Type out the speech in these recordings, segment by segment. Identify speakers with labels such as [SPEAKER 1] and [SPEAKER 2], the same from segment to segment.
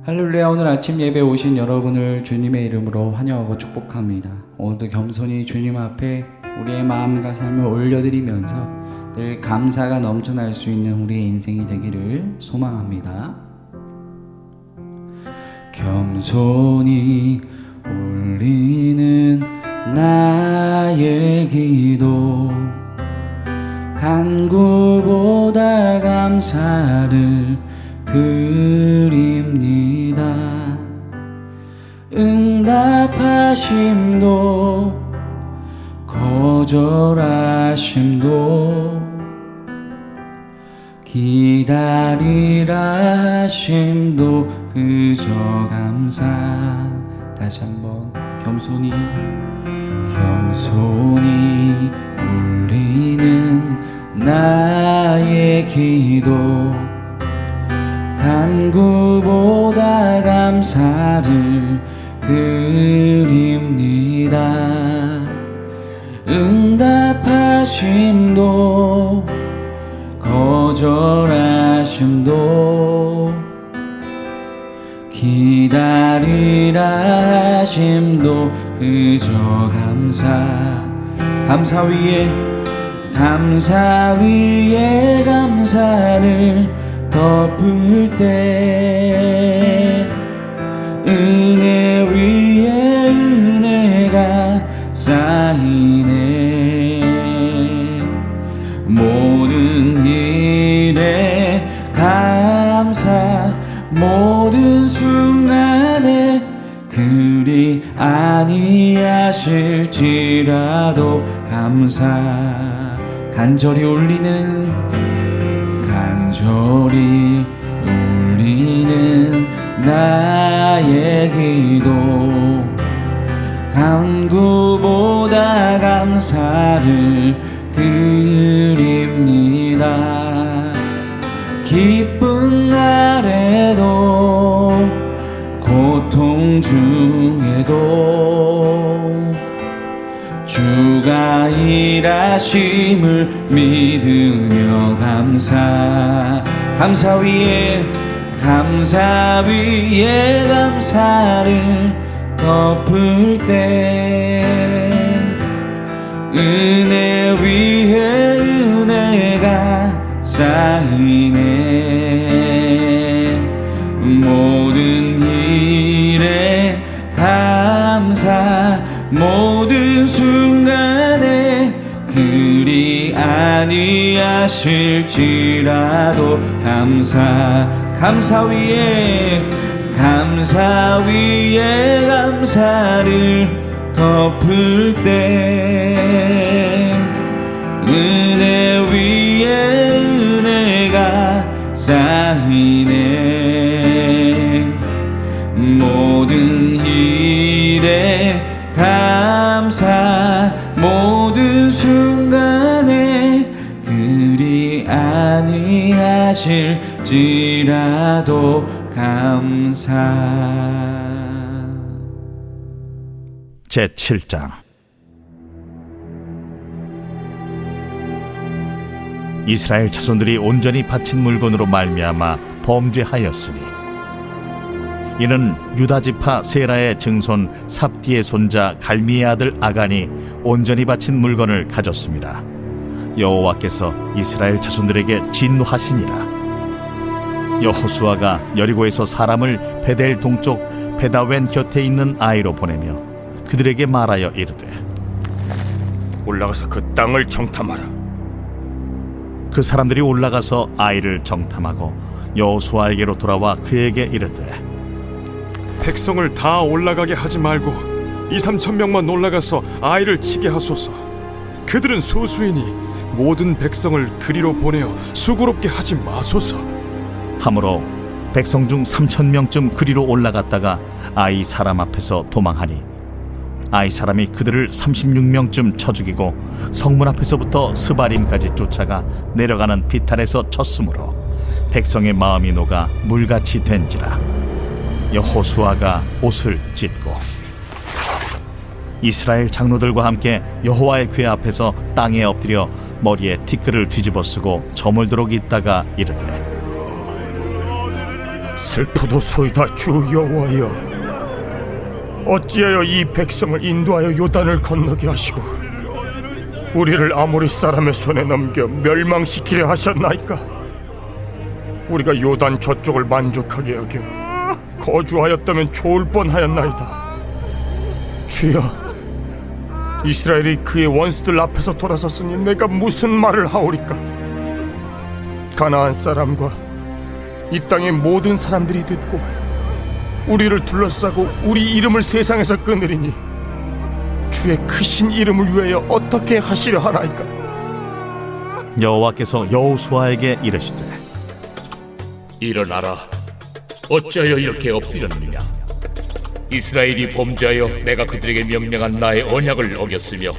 [SPEAKER 1] 할렐루야. 오늘 아침 예배 오신 여러분을 주님의 이름으로 환영하고 축복합니다. 오늘도 겸손히 주님 앞에 우리의 마음과 삶을 올려드리면서 늘 감사가 넘쳐날 수 있는 우리의 인생이 되기를 소망합니다. 겸손히 올리는 나의 기도, 간구보다 감사를 드립니다. 응답하심도 거절하심도 기다리라 하심도 그저 감사. 다시 한번 겸손히 올리는 나의 기도, 간구보다 감사를 드립니다. 응답하심도 거절하심도 기다리라 하심도 그저 감사 위에 감사를 덮을 때 은혜 위에 은혜가 쌓이네. 모든 일에 감사, 모든 순간에 그리 아니하실지라도 감사. 간절히 울리는 나의 기도, 간구보다 감사를 드립니다. 기쁜 날에도 고통 중에도 주가 일하심을 믿으며 감사 위에 감사를 덮을 때 은혜 위에 은혜가 쌓이네. 모든 일에 감사, 모든 순간에 그리 아니하실지라도 감사 위에 감사를 덮을 때 은혜 위에 은혜가 쌓이네. 모든 일에 감사, 모든 순간에 그리 아니하실지라도 감사.
[SPEAKER 2] 제7장. 이스라엘 자손들이 온전히 바친 물건으로 말미암아 범죄하였으니, 이는 유다지파 세라의 증손 삽디의 손자 갈미의 아들 아간이 온전히 바친 물건을 가졌습니다. 여호와께서 이스라엘 자손들에게 진노하시니라. 여호수아가 여리고에서 사람을 베델 동쪽 베다웬 곁에 있는 아이로 보내며 그들에게 말하여 이르되,
[SPEAKER 3] 올라가서 그 땅을 정탐하라.
[SPEAKER 2] 그 사람들이 올라가서 아이를 정탐하고 여호수아에게로 돌아와 그에게 이르되,
[SPEAKER 4] 백성을 다 올라가게 하지 말고 2-3천 명만 올라가서 아이를 치게 하소서. 그들은 소수이니 모든 백성을 그리로 보내어 수고롭게 하지 마소서.
[SPEAKER 2] 하므로 백성 중 3,000명쯤 그리로 올라갔다가 아이 사람 앞에서 도망하니, 아이 사람이 그들을 36명쯤 쳐 죽이고 성문 앞에서부터 스바림까지 쫓아가 내려가는 비탈에서 쳤으므로 백성의 마음이 녹아 물같이 된지라. 여호수아가 옷을 찢고 이스라엘 장로들과 함께 여호와의 궤 앞에서 땅에 엎드려 머리에 티끌을 뒤집어 쓰고 저물도록 있다가 이르되,
[SPEAKER 3] 슬프도소이다 주 여호와여, 어찌하여 이 백성을 인도하여 요단을 건너게 하시고 우리를 아모리 사람의 손에 넘겨 멸망시키려 하셨나이까? 우리가 요단 저쪽을 만족하게 여겨 거주하였다면 좋을 뻔하였나이다. 주여, 이스라엘이 그의 원수들 앞에서 돌아섰으니 내가 무슨 말을 하오리까? 가나안 사람과 이 땅의 모든 사람들이 듣고 우리를 둘러싸고 우리 이름을 세상에서 끊으리니 주의 크신 이름을 위하여 어떻게 하시려 하나이까?
[SPEAKER 2] 여호와께서 여호수아에게 이르시되
[SPEAKER 5] 일어나라. 어찌하여 이렇게 엎드렸느냐? 이스라엘이 범죄하여 내가 그들에게 명령한 나의 언약을 어겼으며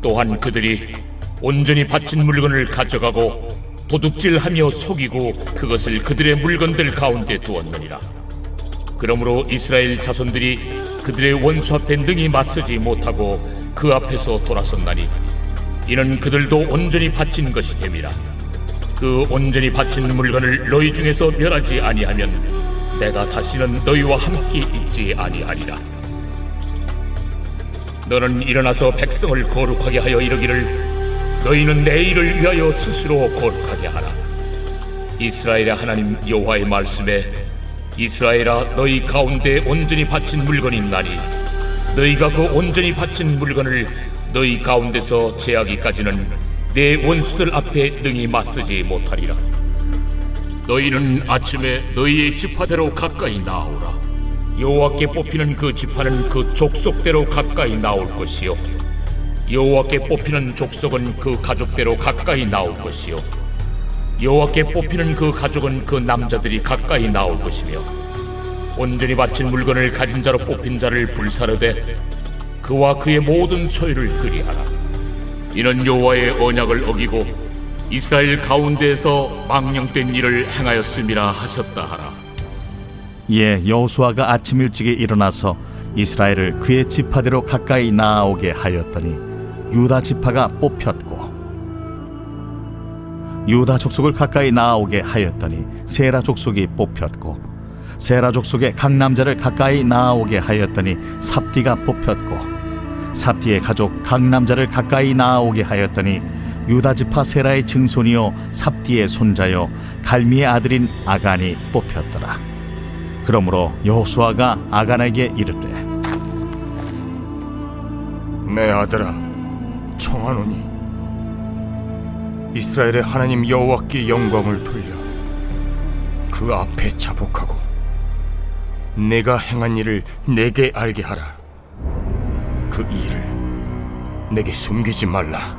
[SPEAKER 5] 또한 그들이 온전히 바친 물건을 가져가고 도둑질하며 속이고 그것을 그들의 물건들 가운데 두었느니라. 그러므로 이스라엘 자손들이 그들의 원수 앞에 능히 맞서지 못하고 그 앞에서 돌아섰나니 이는 그들도 온전히 바친 것이 됨이라. 그 온전히 바친 물건을 너희 중에서 멸하지 아니하면 내가 다시는 너희와 함께 있지 아니하리라. 너는 일어나서 백성을 거룩하게 하여 이르기를 너희는 내 일을 위하여 스스로 거룩하게 하라. 이스라엘의 하나님 여호와의 말씀에 이스라엘아, 너희 가운데 온전히 바친 물건이 있나니 너희가 그 온전히 바친 물건을 너희 가운데서 제하기까지는 내 원수들 앞에 능히 맞서지 못하리라. 너희는 아침에 너희의 지파대로 가까이 나오라. 여호와께 뽑히는 그 지파는 그 족속대로 가까이 나올 것이요 여호와께 뽑히는 족속은 그 가족대로 가까이 나올 것이요 여호와께 뽑히는 그 가족은 그 남자들이 가까이 나올 것이며 온전히 바친 물건을 가진 자로 뽑힌 자를 불사르되 그와 그의 모든 소유를 그리하라. 이는 여호와의 언약을 어기고 이스라엘 가운데에서 망령된 일을 행하였음이라 하셨다 하라.
[SPEAKER 2] 이에 여호수아가 아침 일찍에 일어나서 이스라엘을 그의 지파대로 가까이 나아오게 하였더니 유다 지파가 뽑혔고 유다 족속을 가까이 나아오게 하였더니 세라 족속이 뽑혔고 세라 족속의 각 남자를 가까이 나아오게 하였더니 삽디가 뽑혔고 삽디의 가족 각 남자를 가까이 나아오게 하였더니 유다 지파 세라의 증손이요 삽디의 손자요 갈미의 아들인 아간이 뽑혔더라. 그러므로 여호수아가 아간에게 이르되
[SPEAKER 3] 내 아들아, 청하노니 이스라엘의 하나님 여호와께 영광을 돌려 그 앞에 자복하고 내가 행한 일을 내게 알게 하라. 그 일을 내게 숨기지 말라.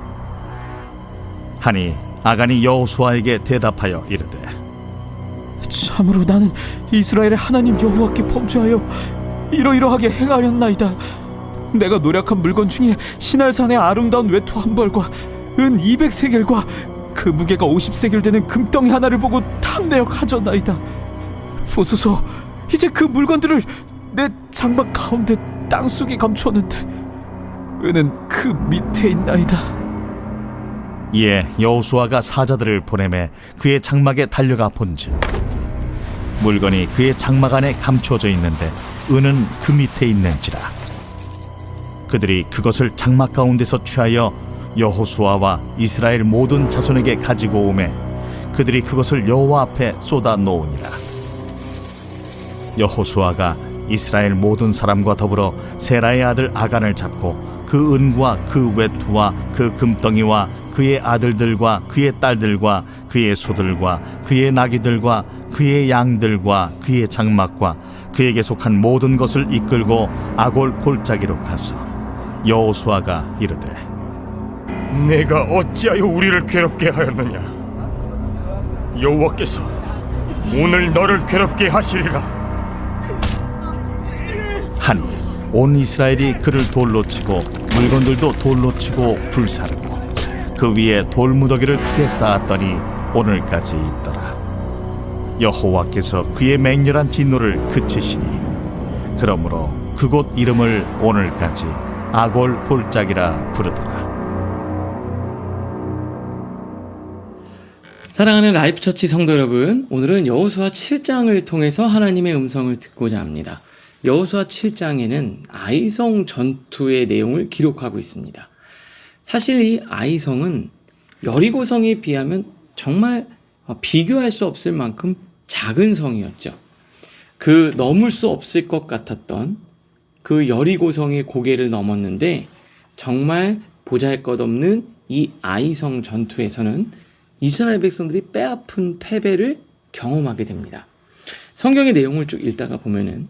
[SPEAKER 2] 하니 아간이 여호수아에게 대답하여 이르되
[SPEAKER 6] 참으로 나는 이스라엘의 하나님 여호와께 범죄하여 이러이러하게 행하였나이다. 내가 노력한 물건 중에 시날산의 아름다운 외투 한 벌과 은 200세겔과 그 무게가 50세겔 되는 금덩이 하나를 보고 탐내어 가져나이다. 보소서, 이제 그 물건들을 내 장막 가운데 땅속에 감추었는데 은은 그 밑에 있나이다.
[SPEAKER 2] 이에 여호수아가 사자들을 보내매 그의 장막에 달려가 본즉 물건이 그의 장막 안에 감추어져 있는데 은은 그 밑에 있는지라. 그들이 그것을 장막 가운데서 취하여 여호수아와 이스라엘 모든 자손에게 가지고 오매 그들이 그것을 여호와 앞에 쏟아 놓으니라. 여호수아가 이스라엘 모든 사람과 더불어 세라의 아들 아간을 잡고 그 은과 그 외투와 그 금덩이와 그의 아들들과 그의 딸들과 그의 소들과 그의 나귀들과 그의 양들과 그의 장막과 그에게 속한 모든 것을 이끌고 아골 골짜기로 가서 여호수아가 이르되
[SPEAKER 3] 내가 어찌하여 우리를 괴롭게 하였느냐? 여호와께서 오늘 너를 괴롭게 하시리라.
[SPEAKER 2] 하니 온 이스라엘이 그를 돌로 치고 물건들도 돌로 치고 불사르고 그 위에 돌무더기를 크게 쌓았더니 오늘까지 있더라. 여호와께서 그의 맹렬한 진노를 그치시니 그러므로 그곳 이름을 오늘까지 아골 골짜기라 부르더라.
[SPEAKER 7] 사랑하는 라이프처치 성도 여러분, 오늘은 여호수아 7장을 통해서 하나님의 음성을 듣고자 합니다. 여호수아 7장에는 아이성 전투의 내용을 기록하고 있습니다. 사실 이 아이성은 여리고성에 비하면 정말 비교할 수 없을 만큼 작은 성이었죠. 그 넘을 수 없을 것 같았던 그 여리고성의 고개를 넘었는데 정말 보잘것없는 이 아이성 전투에서는 이스라엘 백성들이 뼈아픈 패배를 경험하게 됩니다. 성경의 내용을 쭉 읽다가 보면은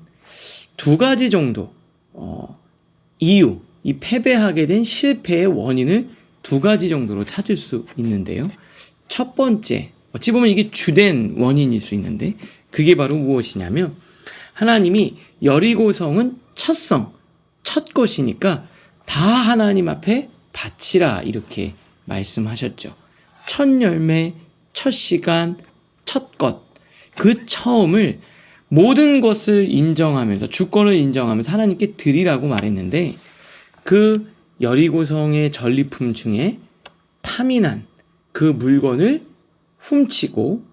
[SPEAKER 7] 두 가지 정도 이유, 이 패배하게 된 실패의 원인을 두 가지 정도로 찾을 수 있는데요. 첫 번째, 어찌 보면 이게 주된 원인일 수 있는데 그게 바로 무엇이냐면 하나님이 여리고성은 첫 것이니까 다 하나님 앞에 바치라 이렇게 말씀하셨죠. 첫 열매, 첫 시간, 첫 것, 그 처음을 모든 것을 인정하면서 주권을 인정하면서 하나님께 드리라고 말했는데 그 여리고성의 전리품 중에 탐이 난 그 물건을 훔치고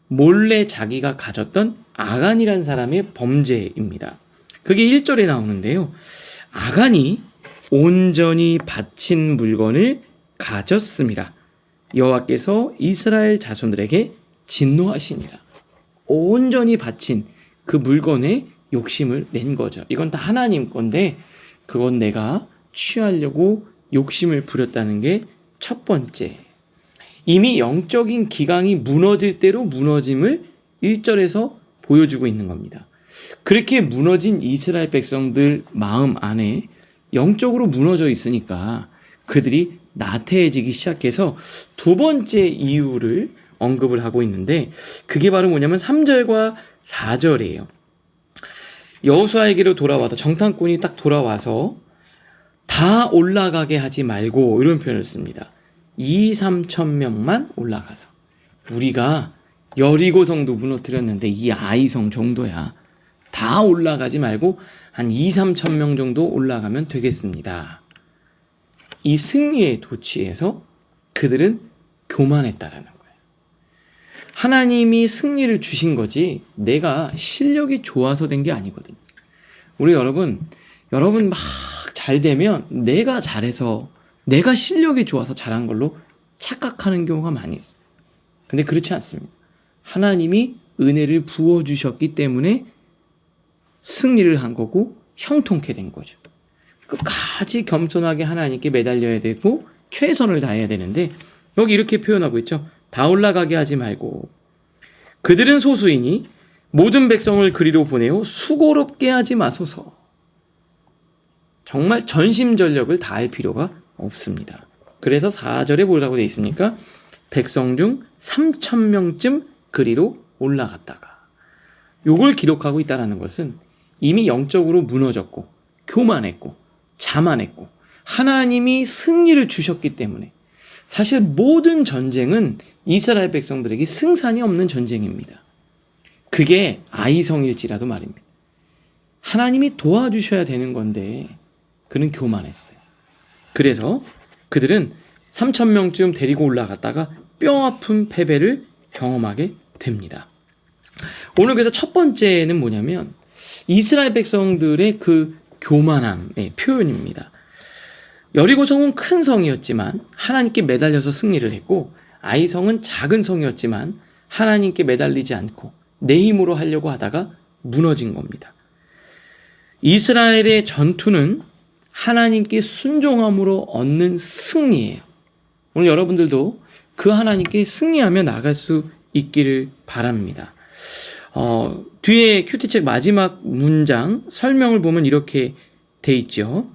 [SPEAKER 7] 몰래 자기가 가졌던 아간이라는 사람의 범죄입니다. 그게 1절에 나오는데요. 아간이 온전히 바친 물건을 가졌습니다. 여호와께서 이스라엘 자손들에게 진노하시니라. 온전히 바친 그 물건에 욕심을 낸 거죠. 이건 다 하나님 건데 그건 내가 취하려고 욕심을 부렸다는 게 첫 번째. 이미 영적인 기강이 무너질 대로 무너짐을 1절에서 보여주고 있는 겁니다. 그렇게 무너진 이스라엘 백성들 마음 안에 영적으로 무너져 있으니까 그들이 나태해지기 시작해서 두 번째 이유를 언급을 하고 있는데 그게 바로 뭐냐면 3절과 4절이에요. 여호수아에게로 돌아와서 정탐꾼이 딱 돌아와서 다 올라가게 하지 말고 이런 표현을 씁니다. 2-3천 명만 올라가서 우리가 여리고성도 무너뜨렸는데 이 아이성 정도야. 다 올라가지 말고 한 2-3천 명 정도 올라가면 되겠습니다. 이 승리에 도취해서 그들은 교만했다라는 거예요. 하나님이 승리를 주신 거지 내가 실력이 좋아서 된 게 아니거든요. 우리 여러분 막 잘 되면 내가 잘해서 내가 실력이 좋아서 잘한 걸로 착각하는 경우가 많이 있어요. 근데 그렇지 않습니다. 하나님이 은혜를 부어주셨기 때문에 승리를 한 거고 형통케 된 거죠. 끝까지 겸손하게 하나님께 매달려야 되고 최선을 다해야 되는데 여기 이렇게 표현하고 있죠. 다 올라가게 하지 말고 그들은 소수이니 모든 백성을 그리로 보내어 수고롭게 하지 마소서. 정말 전심전력을 다할 필요가 없습니다. 그래서 4절에 뭐라고 되어 있습니까? 백성 중 3,000명쯤 그리로 올라갔다가 요걸 기록하고 있다는 것은 이미 영적으로 무너졌고 교만했고 자만했고 하나님이 승리를 주셨기 때문에 사실 모든 전쟁은 이스라엘 백성들에게 승산이 없는 전쟁입니다. 그게 아이성일지라도 말입니다. 하나님이 도와주셔야 되는 건데 그는 교만했어요. 그래서 그들은 3,000명쯤 데리고 올라갔다가 뼈아픈 패배를 경험하게 됩니다. 오늘 그래서 첫 번째는 뭐냐면 이스라엘 백성들의 그 교만함의 표현입니다. 여리고성은 큰 성이었지만 하나님께 매달려서 승리를 했고 아이성은 작은 성이었지만 하나님께 매달리지 않고 내 힘으로 하려고 하다가 무너진 겁니다. 이스라엘의 전투는 하나님께 순종함으로 얻는 승리예요. 오늘 여러분들도 그 하나님께 승리하며 나갈 수 있기를 바랍니다. 뒤에 큐티책 마지막 문장 설명을 보면 이렇게 돼 있죠.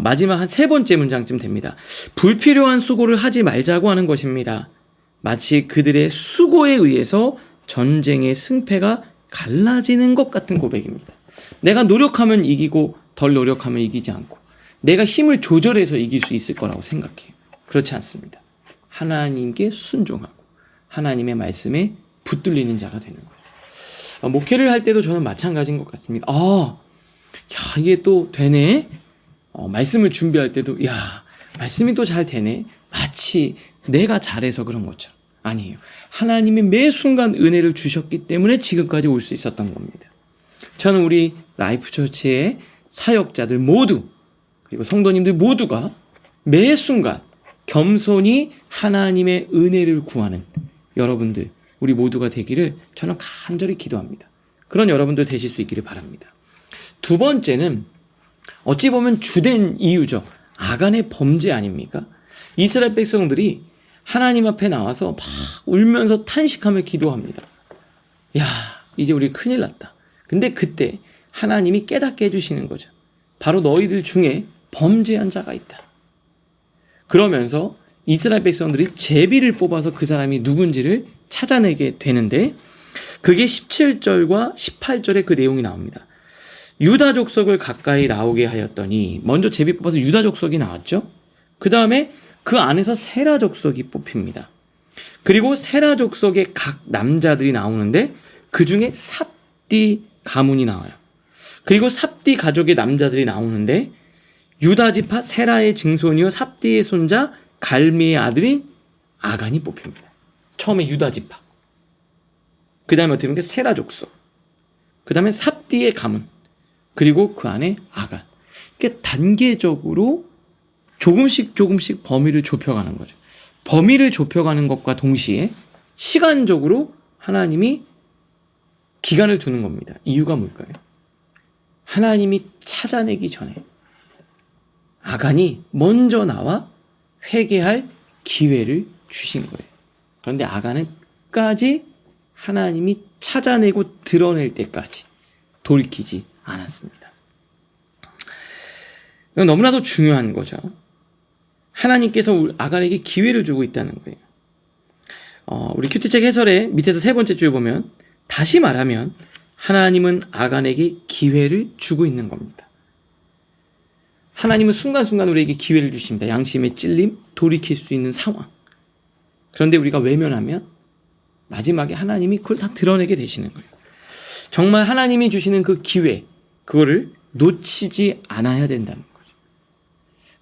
[SPEAKER 7] 마지막 한 3번째 문장쯤 됩니다. 불필요한 수고를 하지 말자고 하는 것입니다. 마치 그들의 수고에 의해서 전쟁의 승패가 갈라지는 것 같은 고백입니다. 내가 노력하면 이기고 덜 노력하면 이기지 않고 내가 힘을 조절해서 이길 수 있을 거라고 생각해요. 그렇지 않습니다. 하나님께 순종하고 하나님의 말씀에 붙들리는 자가 되는 거예요. 목회를 할 때도 저는 마찬가지인 것 같습니다. 이게 또 되네. 말씀을 준비할 때도 말씀이 또 잘 되네. 마치 내가 잘해서 그런 것처럼. 아니에요. 하나님이 매 순간 은혜를 주셨기 때문에 지금까지 올 수 있었던 겁니다. 저는 우리 라이프처치의 사역자들 모두, 그리고 성도님들 모두가 매 순간 겸손히 하나님의 은혜를 구하는 여러분들, 우리 모두가 되기를 저는 간절히 기도합니다. 그런 여러분들 되실 수 있기를 바랍니다. 두 번째는 어찌 보면 주된 이유죠. 아간의 범죄 아닙니까? 이스라엘 백성들이 하나님 앞에 나와서 막 울면서 탄식하며 기도합니다. 야, 이제 우리 큰일 났다. 근데 그때 하나님이 깨닫게 해주시는 거죠. 바로 너희들 중에 범죄한 자가 있다. 그러면서 이스라엘 백성들이 제비를 뽑아서 그 사람이 누군지를 찾아내게 되는데, 그게 17절과 18절에 그 내용이 나옵니다. 유다 족속을 가까이 나오게 하였더니, 먼저 제비 뽑아서 유다 족속이 나왔죠. 그 다음에 그 안에서 세라 족속이 뽑힙니다. 그리고 세라 족속의 각 남자들이 나오는데 그 중에 삽디 가문이 나와요. 그리고 삽디 가족의 남자들이 나오는데 유다 지파 세라의 증손이요 삽디의 손자 갈미의 아들인 아간이 뽑힙니다. 처음에 유다 지파, 그 다음에 어떻게 보면 세라 족속, 그 다음에 삽디의 가문, 그리고 그 안에 아간. 이렇게 단계적으로 조금씩 범위를 좁혀가는 거죠. 범위를 좁혀가는 것과 동시에 시간적으로 하나님이 기간을 두는 겁니다. 이유가 뭘까요? 하나님이 찾아내기 전에 아간이 먼저 나와 회개할 기회를 주신 거예요. 그런데 아간은 끝까지 하나님이 찾아내고 드러낼 때까지 돌이키지 않았습니다. 이건 너무나도 중요한 거죠. 하나님께서 아간에게 기회를 주고 있다는 거예요. 우리 큐티책 해설의 밑에서 세 번째 줄 보면, 다시 말하면 하나님은 아간에게 기회를 주고 있는 겁니다. 하나님은 순간순간 우리에게 기회를 주십니다. 양심의 찔림, 돌이킬 수 있는 상황. 그런데 우리가 외면하면 마지막에 하나님이 그걸 다 드러내게 되시는 거예요. 정말 하나님이 주시는 그 기회, 그거를 놓치지 않아야 된다는 거죠.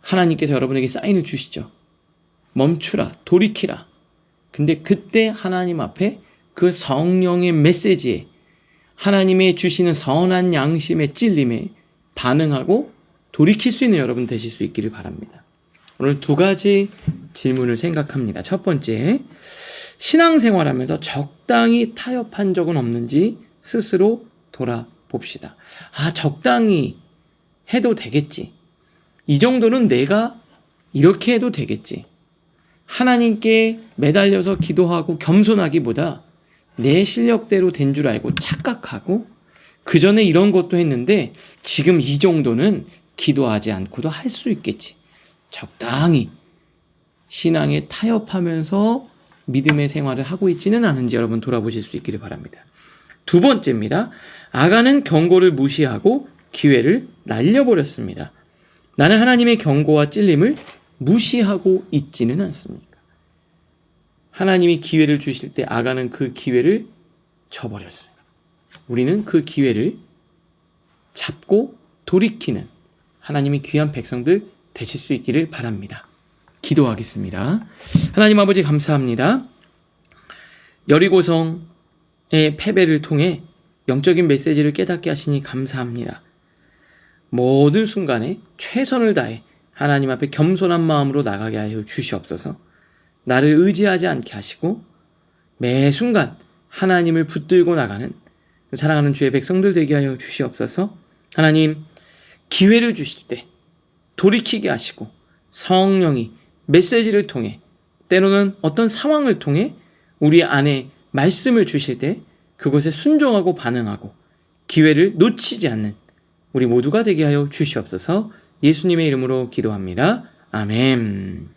[SPEAKER 7] 하나님께서 여러분에게 사인을 주시죠. 멈추라, 돌이키라. 근데 그때 하나님 앞에 그 성령의 메시지에, 하나님의 주시는 선한 양심의 찔림에 반응하고 돌이킬 수 있는 여러분 되실 수 있기를 바랍니다. 오늘 두 가지 질문을 생각합니다. 첫 번째, 신앙생활하면서 적당히 타협한 적은 없는지 스스로 돌아봅시다. 적당히 해도 되겠지. 이 정도는 내가 이렇게 해도 되겠지. 하나님께 매달려서 기도하고 겸손하기보다 내 실력대로 된 줄 알고 착각하고, 그 전에 이런 것도 했는데 지금 이 정도는 기도하지 않고도 할 수 있겠지. 적당히 신앙에 타협하면서 믿음의 생활을 하고 있지는 않은지 여러분 돌아보실 수 있기를 바랍니다. 두 번째입니다. 아간은 경고를 무시하고 기회를 날려버렸습니다. 나는 하나님의 경고와 찔림을 무시하고 있지는 않습니까? 하나님이 기회를 주실 때 아간은 그 기회를 저버렸어요. 우리는 그 기회를 잡고 돌이키는 하나님의 귀한 백성들 되실 수 있기를 바랍니다. 기도하겠습니다. 하나님 아버지 감사합니다. 여리고성의 패배를 통해 영적인 메시지를 깨닫게 하시니 감사합니다. 모든 순간에 최선을 다해 하나님 앞에 겸손한 마음으로 나가게 하여 주시옵소서. 나를 의지하지 않게 하시고 매 순간 하나님을 붙들고 나가는 사랑하는 주의 백성들 되게 하여 주시옵소서. 하나님, 기회를 주실 때 돌이키게 하시고 성령이 메시지를 통해, 때로는 어떤 상황을 통해 우리 안에 말씀을 주실 때 그것에 순종하고 반응하고 기회를 놓치지 않는 우리 모두가 되게 하여 주시옵소서. 예수님의 이름으로 기도합니다. 아멘.